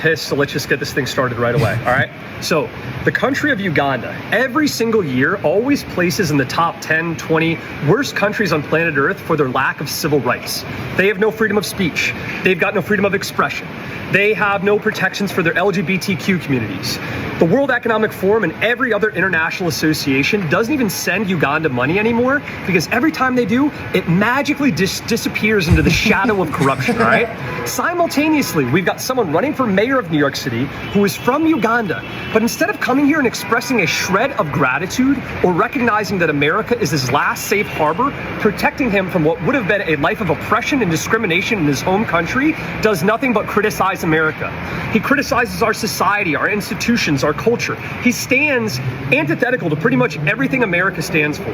pissed, so let's just get this thing started right away, all right? So, the country of Uganda, every single year, always places in the top 10, 20 worst countries on planet Earth for their lack of civil rights. They have no freedom of speech. They've got no freedom of expression. They have no protections for their LGBTQ communities. The World Economic Forum and every other international association doesn't even send Uganda money anymore because every time they do, it magically disappears into the shadow of corruption, all right? Simultaneously, we've got someone running for mayor of New York City who is from Uganda, but instead of coming here and expressing a shred of gratitude or recognizing that America is his last safe harbor, protecting him from what would have been a life of oppression and discrimination in his home country, does nothing but criticize America. He criticizes our society, our institutions, our culture. He stands antithetical to pretty much everything America stands for.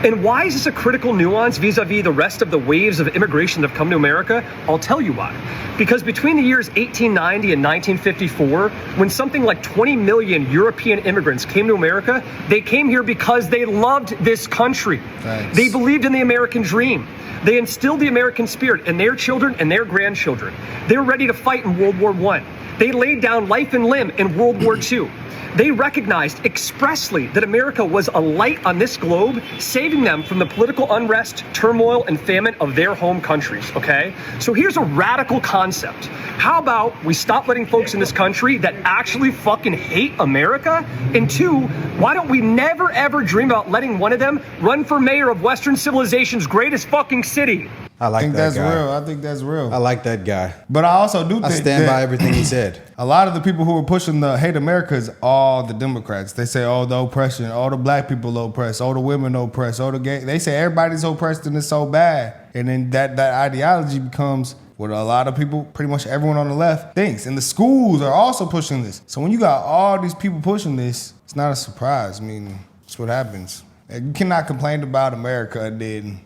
And why is this a critical nuance vis-a-vis the rest of the waves of immigration that have come to America? I'll tell you why. Because between the years 1890 and 1954, when something like 20 million European immigrants came to America, they came here because they loved this country. Thanks. They believed in the American dream. They instilled the American spirit in their children and their grandchildren. They were ready to fight in World War I. They laid down life and limb in World War II. They recognized expressly that America was a light on this globe, saving them from the political unrest, turmoil, and famine of their home countries, okay? So here's a radical concept. How about we stop letting folks in this country that actually fucking hate America? And two, why don't we never ever dream about letting one of them run for mayor of Western civilization's greatest fucking city? I think that's real. I think that's real. I like that guy. But I also do think I stand by everything he said. A lot of the people who are pushing the hate America is all the Democrats. They say, oh, the oppression, all the black people oppressed, all the women oppressed, all the gay. They say everybody's oppressed and it's so bad. And then that ideology becomes what a lot of people, pretty much everyone on the left, thinks. And the schools are also pushing this. So when you got all these people pushing this, it's not a surprise. I mean, it's what happens. You cannot complain about America and then...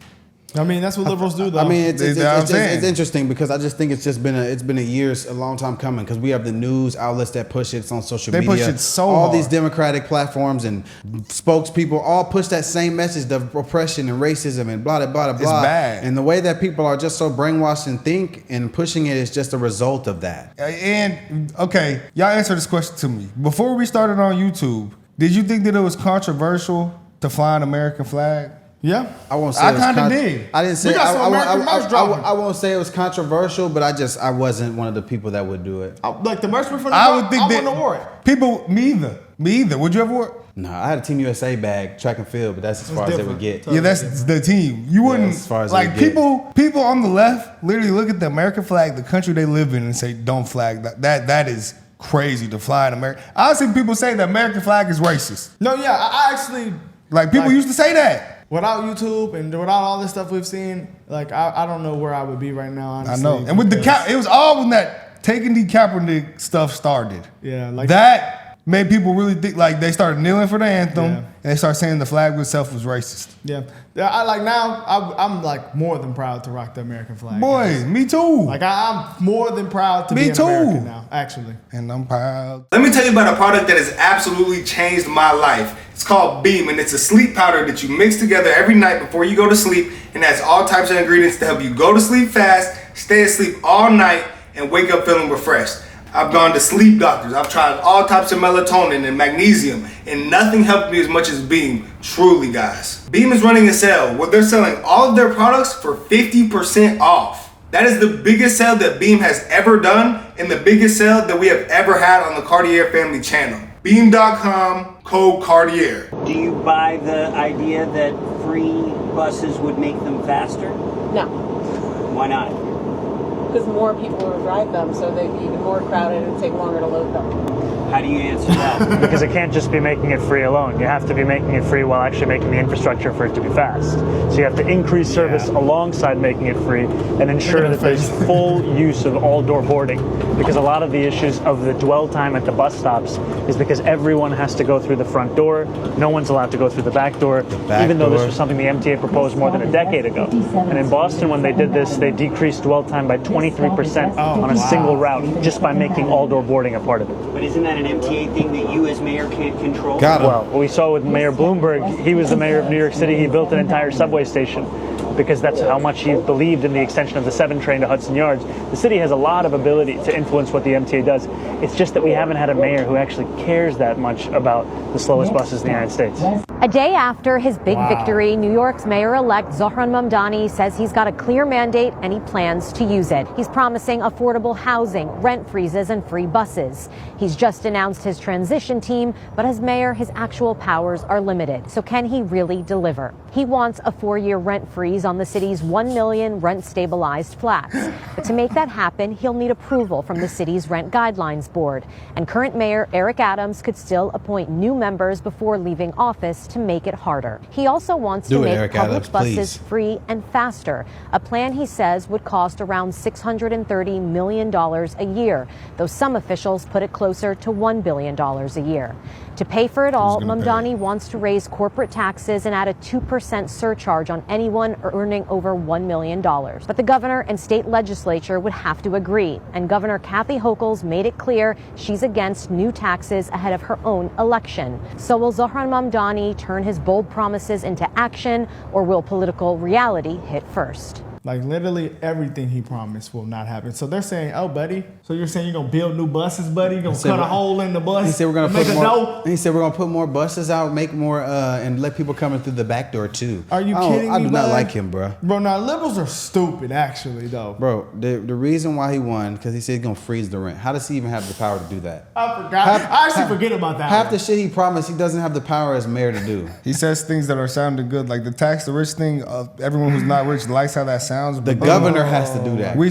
I mean, that's what liberals do, though. I mean, it's interesting because I just think it's been a long time coming because we have the news outlets that push it. It's on social media. They push it so all hard. These Democratic platforms and spokespeople all push that same message of oppression and racism and blah, blah, blah, blah. It's bad. And the way that people are just so brainwashed and think and pushing it is just a result of that. And, okay, y'all answer this question to me. Before we started on YouTube, did you think that it was controversial to fly an American flag? Yeah, I won't say. I kind of did. I didn't say. I won't say it was controversial, but I wasn't one of the people that would do it. Like the merch for the I would think I wouldn't have wore it. People, me either. Would you ever wear it? No, I had a Team USA bag, track and field, but that's as far as they would get. Yeah, that's the team. You wouldn't. As far as like people on the left literally look at the American flag, the country they live in, and say, "Don't flag that." That is crazy to fly in America. I see people say the American flag is racist. No, yeah, I actually people used to say that. Without YouTube and without all this stuff we've seen, like I don't know where I would be right now, honestly. I know. And with it was all when that taking the Kaepernick stuff started. Yeah, like that made people really think, like they started kneeling for the anthem and they started saying the flag itself was racist. Yeah. I'm like more than proud to rock the American flag. Boy, me too. Like I'm more than proud to be an American now, actually. And I'm proud. Let me tell you about a product that has absolutely changed my life. It's called Beam, and it's a sleep powder that you mix together every night before you go to sleep, and has all types of ingredients to help you go to sleep fast, stay asleep all night, and wake up feeling refreshed. I've gone to sleep doctors. I've tried all types of melatonin and magnesium, and nothing helped me as much as Beam. Truly, guys. Beam is running a sale where they're selling all of their products for 50% off. That is the biggest sale that Beam has ever done, and the biggest sale that we have ever had on the Cartier family channel. Beam.com, code Cartier. Do you buy the idea that free buses would make them faster? No. Why not? Because more people will ride them, so they'd be even more crowded and take longer to load them. How do you answer that? Because it can't just be making it free alone. You have to be making it free while actually making the infrastructure for it to be fast. So you have to increase service alongside making it free and ensure that there's full use of all-door boarding. Because a lot of the issues of the dwell time at the bus stops is because everyone has to go through the front door. No one's allowed to go through the back door, even though this was something the MTA proposed more than a decade ago. And in Boston, when they did this, they decreased dwell time by 23% on a single route just by making all-door boarding a part of it. But isn't that an MTA thing that you as mayor can't control? Well, we saw with Mayor Bloomberg, he was the mayor of New York City, he built an entire subway station. because that's how much he believed in the extension of the 7 train to Hudson Yards. The city has a lot of ability to influence what the MTA does. It's just that we haven't had a mayor who actually cares that much about the slowest buses in the United States. A day after his big victory, New York's mayor-elect Zohran Mamdani says he's got a clear mandate and he plans to use it. He's promising affordable housing, rent freezes, and free buses. He's just announced his transition team, but as mayor, his actual powers are limited. So can he really deliver? He wants a 4-year rent freeze on the city's 1 million rent-stabilized flats. But to make that happen, he'll need approval from the city's Rent Guidelines Board. And current mayor Eric Adams could still appoint new members before leaving office to make it harder. He also wants to make public buses free and faster, a plan he says would cost around $630 million a year, though some officials put it closer to $1 billion a year. To pay for it all, Mamdani wants to raise corporate taxes and add a 2% surcharge on anyone earning over $1 million. But the governor and state legislature would have to agree, and Governor Kathy Hochul's made it clear she's against new taxes ahead of her own election. So will Zohran Mamdani turn his bold promises into action, or will political reality hit first? Like literally everything he promised will not happen. So they're saying, "Oh, buddy, so you're saying you're gonna build new buses, buddy? You're gonna cut a hole in the bus? He said we're gonna make put a more. dough? He said we're gonna put more buses out, make more, and let people come in through the back door too. Are you kidding me? I do not bud? like him, bro. Bro, now liberals are stupid, actually, though. Bro, the reason why he won because he said he's gonna freeze the rent. How does he even have the power to do that? I forgot. I actually forget about that. Half the shit he promised, he doesn't have the power as mayor to do. He says things that are sounding good, like the tax the rich thing. Everyone who's not rich likes how that sounds. The governor has to do that. We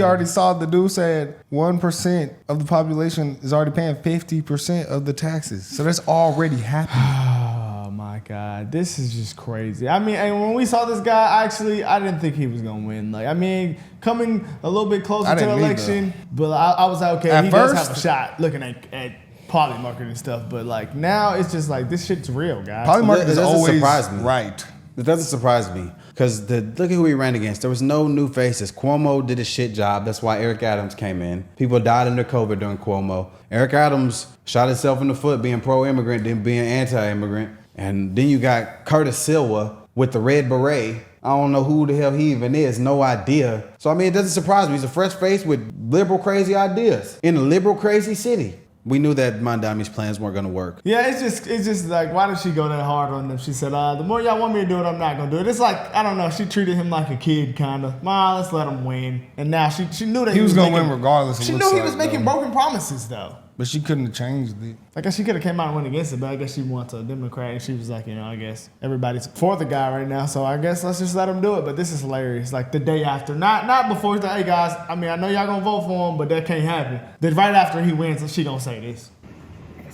already saw the dude said 1% of the population is already paying 50% of the taxes. So that's already happening. Oh my God, this is just crazy. I mean, and when we saw this guy, I didn't think he was gonna win. Like, I mean, coming a little bit closer to the election, but I was like, okay, he does have a shot looking at Polymarket and stuff. But like now, it's just like this shit's real, guys. Polymarket is always surprise me. Right. It doesn't surprise me because look at who he ran against. There was no new faces. Cuomo did a shit job. That's why Eric Adams came in. People died under COVID during Cuomo. Eric Adams shot himself in the foot being pro-immigrant, then being anti-immigrant. And then you got Curtis Silva with the red beret. I don't know who the hell he even is. No idea. So, I mean, it doesn't surprise me. He's a fresh face with liberal crazy ideas in a liberal crazy city. We knew that Mamdani's plans weren't gonna work. Yeah, it's just like, why did she go that hard on them? She said, the more y'all want me to do it, I'm not gonna do it. It's like, I don't know, she treated him like a kid, kinda. Let's let him win. And now she knew that he was gonna win regardless. She knew he was making broken promises, though. But she couldn't have changed it. I guess she could have came out and went against it, but I guess she wants a Democrat, and she was like, I guess everybody's for the guy right now, so I guess let's just let him do it. But this is hilarious. Like the day after, not before. Hey guys, I mean, I know y'all gonna vote for him, but that can't happen. Then right after he wins, she gonna say this.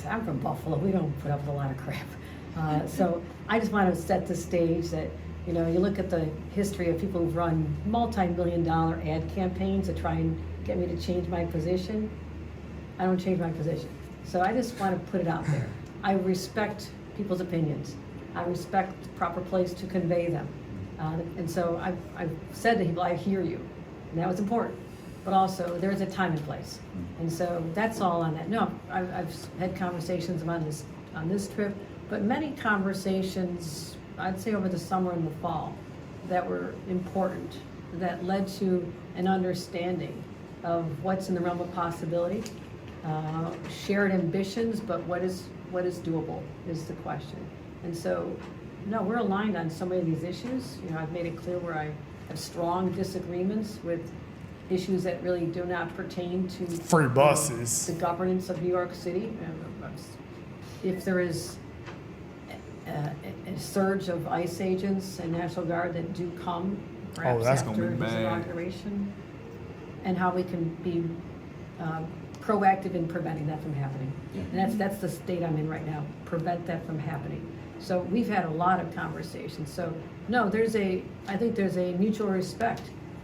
I'm from Buffalo. We don't put up with a lot of crap. So I just want to set the stage that, you look at the history of people who've run multi-million-dollar ad campaigns to try and get me to change my position. I don't change my position. So I just want to put it out there. I respect people's opinions. I respect the proper place to convey them. And so I've said to people, I hear you. And that was important. But also, there's a time and place. And so that's all on that. No, I've had conversations on this trip, but many conversations, I'd say over the summer and the fall, that were important, that led to an understanding of what's in the realm of possibility, shared ambitions, but what is doable is the question. And so, no, we're aligned on so many of these issues. I've made it clear where I have strong disagreements with issues that really do not pertain to free buses, the governance of New York City. If there is a surge of ICE agents and National Guard that do come, perhaps after his inauguration, and how we can be proactive in preventing that from happening. And that's the state I'm in right now, prevent that from happening. So we've had a lot of conversations. So no, I think there's a mutual respect.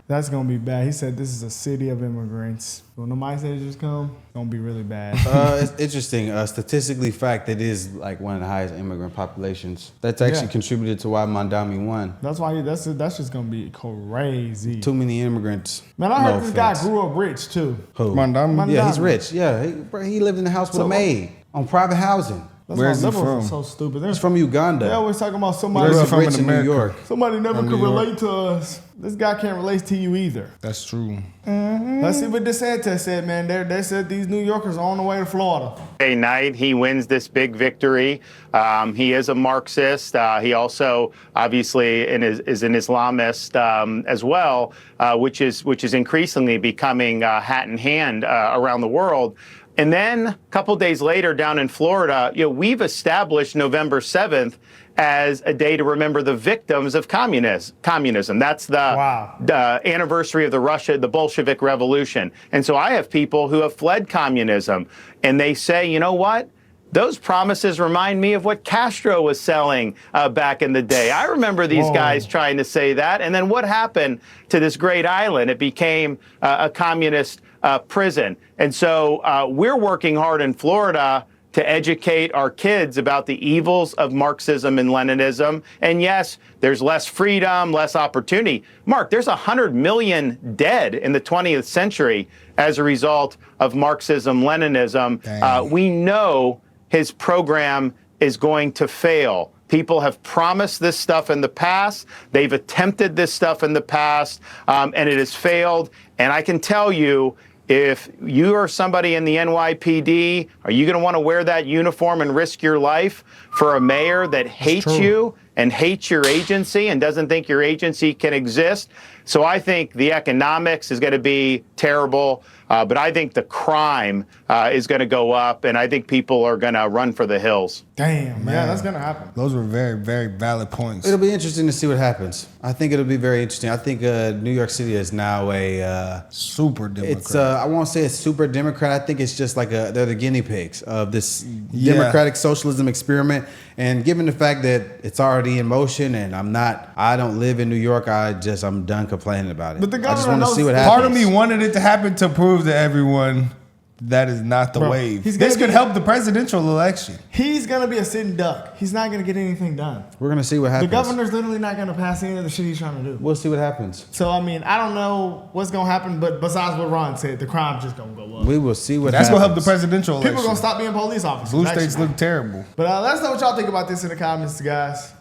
That's gonna be bad. He said this is a city of immigrants. When the ICE agents come, it's gonna be really bad. It's interesting. Statistically, fact, it is like one of the highest immigrant populations. That's actually contributed to why Mamdani won. That's why that's just gonna be crazy. Too many immigrants. Man, I heard this guy grew up rich too. Who? Mamdani? Yeah, he's rich. Yeah, he lived in a house with a maid on private housing. That's Where's why he liberals from? are so stupid. He's from Uganda. They always talking about He somebody grew Where's up he from rich in in New America? York. somebody never From could New York. relate to us. This guy can't relate to you either. That's true. Let's see what DeSantis said, man. They said these New Yorkers are on the way to Florida. Night, he wins this big victory. He is a Marxist. He also obviously is an Islamist as well, which is increasingly becoming hat in hand around the world. And then a couple days later down in Florida, we've established November 7th as a day to remember the victims of communism. That's the anniversary of the Bolshevik Revolution. And so I have people who have fled communism, and they say, you know what? Those promises remind me of what Castro was selling back in the day. I remember these guys trying to say that. And then what happened to this great island? It became a communist prison. And so we're working hard in Florida to educate our kids about the evils of Marxism and Leninism. And yes, there's less freedom, less opportunity. Mark, there's 100 million dead in the 20th century as a result of Marxism, Leninism. We know his program is going to fail. People have promised this stuff in the past. They've attempted this stuff in the past, and it has failed. And I can tell you, if you are somebody in the NYPD, are you going to want to wear that uniform and risk your life for a mayor that hates you and hates your agency and doesn't think your agency can exist? So I think the economics is going to be terrible, but I think the crime is going to go up, and I think people are going to run for the hills. Damn, man. Yeah, that's going to happen. Those were very, very valid points. It'll be interesting to see what happens. I think it'll be very interesting. I think New York City is now a super Democrat. It's I won't say it's super Democrat. I think it's just like they're the guinea pigs of this democratic socialism experiment. And given the fact that it's already in motion, and I don't live in New York. I'm done complaining about it. But the I just want to see what Part happens. of me wanted it to happen to prove to everyone that is not the wave. This could help the presidential election. He's going to be a sitting duck. He's not going to get anything done. We're going to see what happens. The governor's literally not going to pass any of the shit he's trying to do. We'll see what happens. So, I mean, I don't know what's going to happen, but besides what Ron said, the crime's just going to go up. We will see what That's happens. what helped the presidential election. People are going to stop being police officers. Blue states look terrible. But let us know what y'all think about this in the comments, guys.